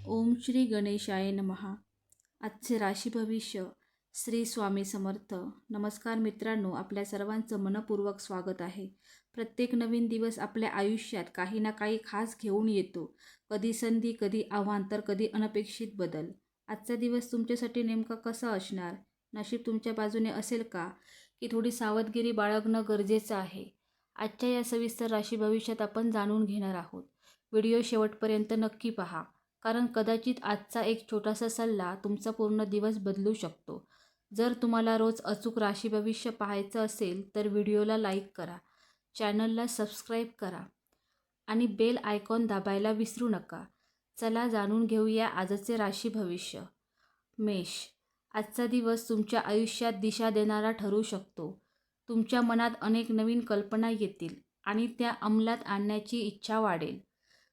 ओम श्री गणेशाय नमः. आजचे राशी भविष्य श्री स्वामी समर्थ. नमस्कार मित्रांनो, आपल्या सर्वांचं मनपूर्वक स्वागत आहे. प्रत्येक नवीन दिवस आपल्या आयुष्यात काही ना काही खास घेऊन येतो. कधी संधी, कधी आव्हान, तर कधी अनपेक्षित बदल. आजचा दिवस तुमच्यासाठी नेमका कसा असणार? नशीब तुमच्या बाजूने असेल का, की थोडी सावधगिरी बाळगणं गरजेचं आहे? आजच्या या सविस्तर राशी भविष्यात आपण जाणून घेणार आहोत. व्हिडिओ शेवटपर्यंत नक्की पहा, कारण कदाचित आजचा एक छोटासा सल्ला तुमचा पूर्ण दिवस बदलू शकतो. जर तुम्हाला रोज अचूक राशी भविष्य पाहायचं असेल तर व्हिडिओला लाईक करा, चॅनलला सबस्क्राईब करा आणि बेल आयकॉन दाबायला विसरू नका. चला जाणून घेऊया आजचे राशी भविष्य. मेष. आजचा दिवस तुमच्या आयुष्यात दिशा देणारा ठरू शकतो. तुमच्या मनात अनेक नवीन कल्पना येतील आणि त्या अंमलात आणण्याची इच्छा वाढेल.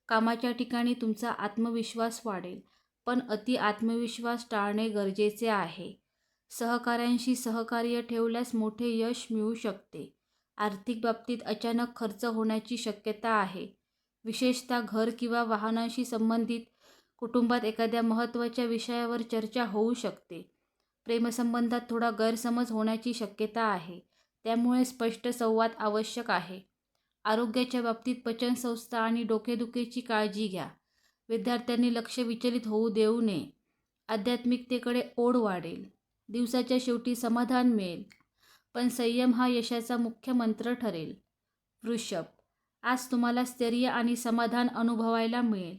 कामाच्या ठिकाणी तुमचा आत्मविश्वास वाढेल, पण अति आत्मविश्वास टाळणे गरजेचे आहे. सहकाऱ्यांशी सहकार्य ठेवल्यास मोठे यश मिळू शकते. आर्थिक बाबतीत अचानक खर्च होण्याची शक्यता आहे. विशेषतः घर किंवा वाहनांशी संबंधित कुटुंबात एखाद्या महत्त्वाच्या विषयावर चर्चा होऊ शकते. प्रेमसंबंधात थोडा गैरसमज होण्याची शक्यता आहे, त्यामुळे स्पष्ट संवाद आवश्यक आहे. आरोग्याच्या बाबतीत पचनसंस्था आणि डोकेदुखीची काळजी घ्या. विद्यार्थ्यांनी लक्ष विचलित होऊ देऊ नये. आध्यात्मिकतेकडे ओढ वाढेल. दिवसाच्या शेवटी समाधान मिळेल, पण संयम हा यशाचा मुख्य मंत्र ठरेल. वृषभ. आज तुम्हाला स्थैर्य आणि समाधान अनुभवायला मिळेल.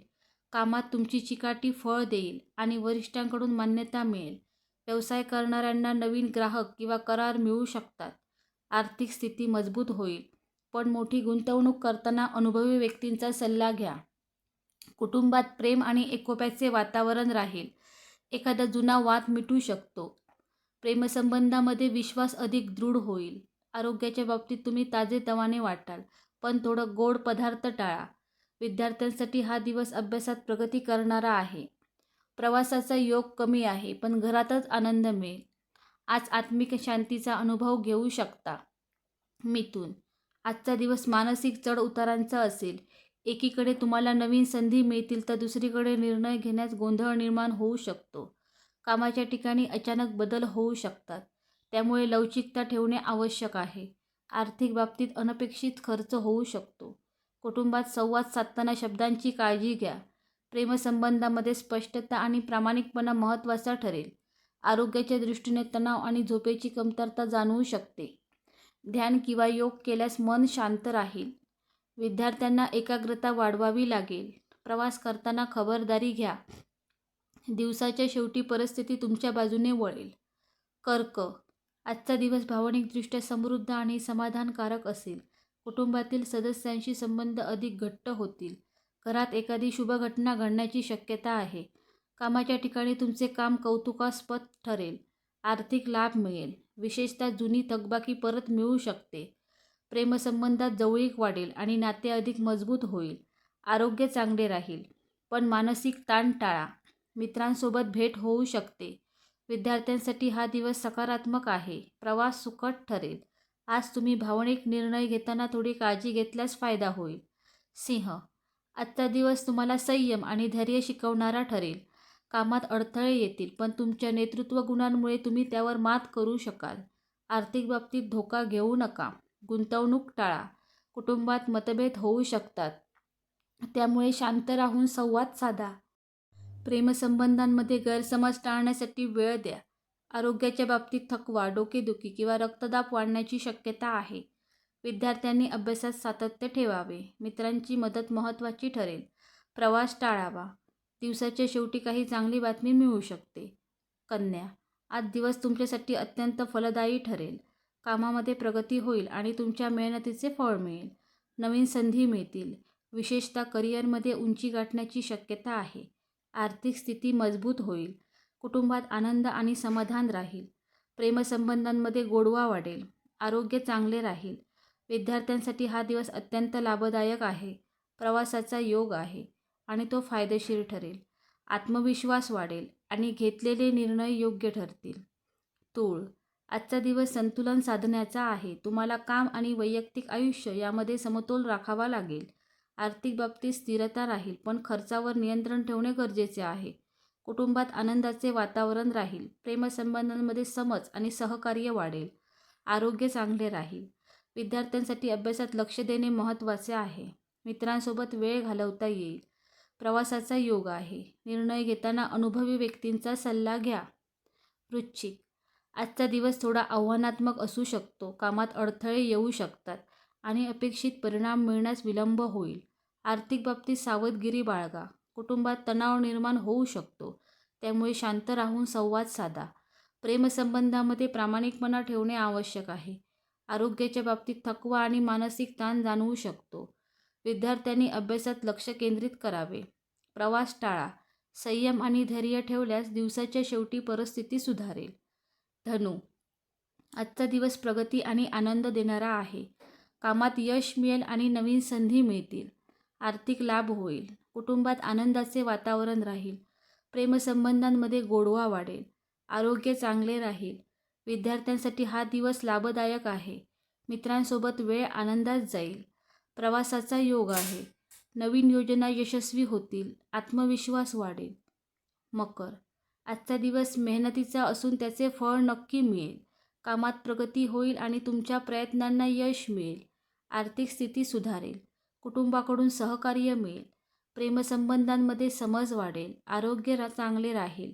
कामात तुमची चिकाटी फळ देईल आणि वरिष्ठांकडून मान्यता मिळेल. व्यवसाय करणाऱ्यांना नवीन ग्राहक किंवा करार मिळू शकतात. आर्थिक स्थिती मजबूत होईल, पण मोठी गुंतवणूक करताना अनुभवी व्यक्तींचा सल्ला घ्या. कुटुंबात प्रेम आणि एकोप्याचे वातावरण राहील. एखादा जुना वाद मिटू शकतो. प्रेमसंबंधामध्ये विश्वास अधिक दृढ होईल. आरोग्याच्या बाबतीत तुम्ही ताजेतवाने वाटाल, पण थोडं गोड पदार्थ टाळा. विद्यार्थ्यांसाठी हा दिवस अभ्यासात प्रगती करणारा आहे. प्रवासाचा योग कमी आहे, पण घरातच आनंद मिळेल. आज आत्मिक शांतीचा अनुभव घेऊ शकता. मिथुन. आजचा दिवस मानसिक चढउतारांचा असेल. एकीकडे तुम्हाला नवीन संधी मिळतील, तर दुसरीकडे निर्णय घेण्यास गोंधळ निर्माण होऊ शकतो. कामाच्या ठिकाणी अचानक बदल होऊ शकतात, त्यामुळे लवचिकता ठेवणे आवश्यक आहे. आर्थिक बाबतीत अनपेक्षित खर्च होऊ शकतो. कुटुंबात संवाद साधताना शब्दांची काळजी घ्या. प्रेमसंबंधामध्ये स्पष्टता आणि प्रामाणिकपणा महत्त्वाचा ठरेल. आरोग्याच्या दृष्टीने तणाव आणि झोपेची कमतरता जाणवू शकते. ध्यान किंवा योग केल्यास मन शांत राहील. विद्यार्थ्यांना एकाग्रता वाढवावी लागेल. प्रवास करताना खबरदारी घ्या. दिवसाच्या शेवटी परिस्थिती तुमच्या बाजूने वळेल. कर्क. आजचा दिवस भावनिकदृष्ट्या समृद्ध आणि समाधानकारक असेल. कुटुंबातील सदस्यांशी संबंध अधिक घट्ट होतील. घरात एखादी शुभ घटना घडण्याची शक्यता आहे. कामाच्या ठिकाणी तुमचे काम कौतुकास्पद ठरेल. आर्थिक लाभ मिळेल. विशेषतः जुनी थकबाकी परत मिळू शकते. प्रेमसंबंधात जवळीक वाढेल आणि नाते अधिक मजबूत होईल. आरोग्य चांगले राहील, पण मानसिक ताण टाळा. मित्रांसोबत भेट होऊ शकते. विद्यार्थ्यांसाठी हा दिवस सकारात्मक आहे. प्रवास सुखद ठरेल. आज तुम्ही भावनिक निर्णय घेताना थोडी काळजी घेतल्यास फायदा होईल. सिंह. आजचा दिवस तुम्हाला संयम आणि धैर्य शिकवणारा ठरेल. कामात अडथळे येतील, पण तुमच्या नेतृत्व गुणांमुळे तुम्ही त्यावर मात करू शकाल. आर्थिक बाबतीत धोका घेऊ नका. गुंतवणूक टाळा. कुटुंबात मतभेद होऊ शकतात, त्यामुळे शांत राहून संवाद साधा. प्रेमसंबंधांमध्ये गैरसमज टाळण्यासाठी वेळ द्या. आरोग्याच्या बाबतीत थकवा, डोकेदुखी किंवा रक्तदाब वाढण्याची शक्यता आहे. विद्यार्थ्यांनी अभ्यासात सातत्य ठेवावे. मित्रांची मदत महत्त्वाची ठरेल. प्रवास टाळावा. दिवसाच्या शेवटी काही चांगली बातमी मिळू शकते. कन्या. आज दिवस तुमच्यासाठी अत्यंत फलदायी ठरेल. कामामध्ये प्रगती होईल आणि तुमच्या मेहनतीचे फळ मिळेल. नवीन संधी मिळतील. विशेषतः करिअरमध्ये उंची गाठण्याची शक्यता आहे. आर्थिक स्थिती मजबूत होईल. कुटुंबात आनंद आणि समाधान राहील. प्रेमसंबंधांमध्ये गोडवा वाढेल. आरोग्य चांगले राहील. विद्यार्थ्यांसाठी हा दिवस अत्यंत लाभदायक आहे. प्रवासाचा योग आहे आणि तो फायदेशीर ठरेल. आत्मविश्वास वाढेल आणि घेतलेले निर्णय योग्य ठरतील. तूळ. आजचा दिवस संतुलन साधण्याचा आहे. तुम्हाला काम आणि वैयक्तिक आयुष्य यामध्ये समतोल राखावा लागेल. आर्थिक बाबतीत स्थिरता राहील, पण खर्चावर नियंत्रण ठेवणे गरजेचे आहे. कुटुंबात आनंदाचे वातावरण राहील. प्रेमसंबंधांमध्ये समज आणि सहकार्य वाढेल. आरोग्य चांगले राहील. विद्यार्थ्यांसाठी अभ्यासात लक्ष देणे महत्त्वाचे आहे. मित्रांसोबत वेळ घालवता येईल. प्रवासाचा योग आहे. निर्णय घेताना अनुभवी व्यक्तींचा सल्ला घ्या. वृश्चिक, आजचा दिवस थोडा आव्हानात्मक असू शकतो. कामात अडथळे येऊ शकतात आणि अपेक्षित परिणाम मिळण्यास विलंब होईल. आर्थिक बाबतीत सावधगिरी बाळगा. कुटुंबात तणाव निर्माण होऊ शकतो, त्यामुळे शांत राहून संवाद साधा. प्रेमसंबंधामध्ये प्रामाणिकपणा ठेवणे आवश्यक आहे. आरोग्याच्या बाबतीत थकवा आणि मानसिक ताण जाणवू शकतो. विद्यार्थ्यांनी अभ्यासात लक्ष केंद्रित करावे. प्रवास टाळा. संयम आणि धैर्य ठेवल्यास दिवसाच्या शेवटी परिस्थिती सुधारेल. धनु, आजचा दिवस प्रगती आणि आनंद देणारा आहे. कामात यश मिळेल आणि नवीन संधी मिळतील. आर्थिक लाभ होईल. कुटुंबात आनंदाचे वातावरण राहील. प्रेमसंबंधांमध्ये गोडवा वाढेल. आरोग्य चांगले राहील. विद्यार्थ्यांसाठी हा दिवस लाभदायक आहे. मित्रांसोबत वेळ आनंदात जाईल. प्रवासाचा योग आहे. नवीन योजना यशस्वी होतील. आत्मविश्वास वाढेल. मकर, आजचा दिवस मेहनतीचा असून त्याचे फळ नक्की मिळेल. कामात प्रगती होईल आणि तुमच्या प्रयत्नांना यश मिळेल. आर्थिक स्थिती सुधारेल. कुटुंबाकडून सहकार्य मिळेल. प्रेमसंबंधांमध्ये समज वाढेल. आरोग्य चांगले राहील.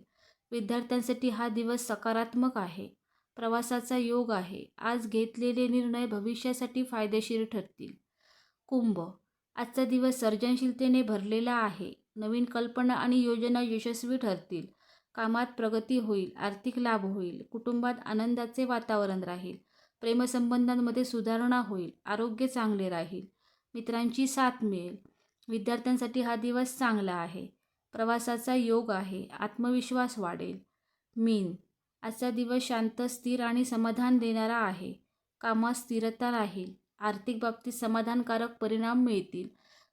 विद्यार्थ्यांसाठी हा दिवस सकारात्मक आहे. प्रवासाचा योग आहे. आज घेतलेले निर्णय भविष्यासाठी फायदेशीर ठरतील. कुंभ, आजचा दिवस सर्जनशीलतेने भरलेला आहे. नवीन कल्पना आणि योजना यशस्वी ठरतील. कामात प्रगती होईल. आर्थिक लाभ होईल. कुटुंबात आनंदाचे वातावरण राहील. प्रेमसंबंधांमध्ये सुधारणा होईल. आरोग्य चांगले राहील. मित्रांची साथ मिळेल. विद्यार्थ्यांसाठी हा दिवस चांगला आहे. प्रवासाचा योग आहे. आत्मविश्वास वाढेल. मीन, आजचा दिवस शांत, स्थिर आणि समाधान देणारा आहे. कामात स्थिरता राहील. आर्थिक बाबतीत समाधानकारक परिणाम मिळतील.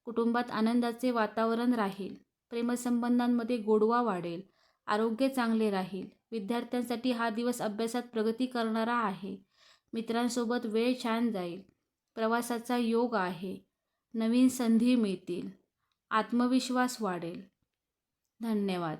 कुटुंबात आनंदाचे वातावरण राहील. प्रेमसंबंधांमध्ये गोडवा वाढेल. आरोग्य चांगले राहील. विद्यार्थ्यांसाठी हा दिवस अभ्यासात प्रगती करणारा आहे. मित्रांसोबत वेळ छान जाईल. प्रवासाचा योग आहे. नवीन संधी मिळतील. आत्मविश्वास वाढेल. धन्यवाद.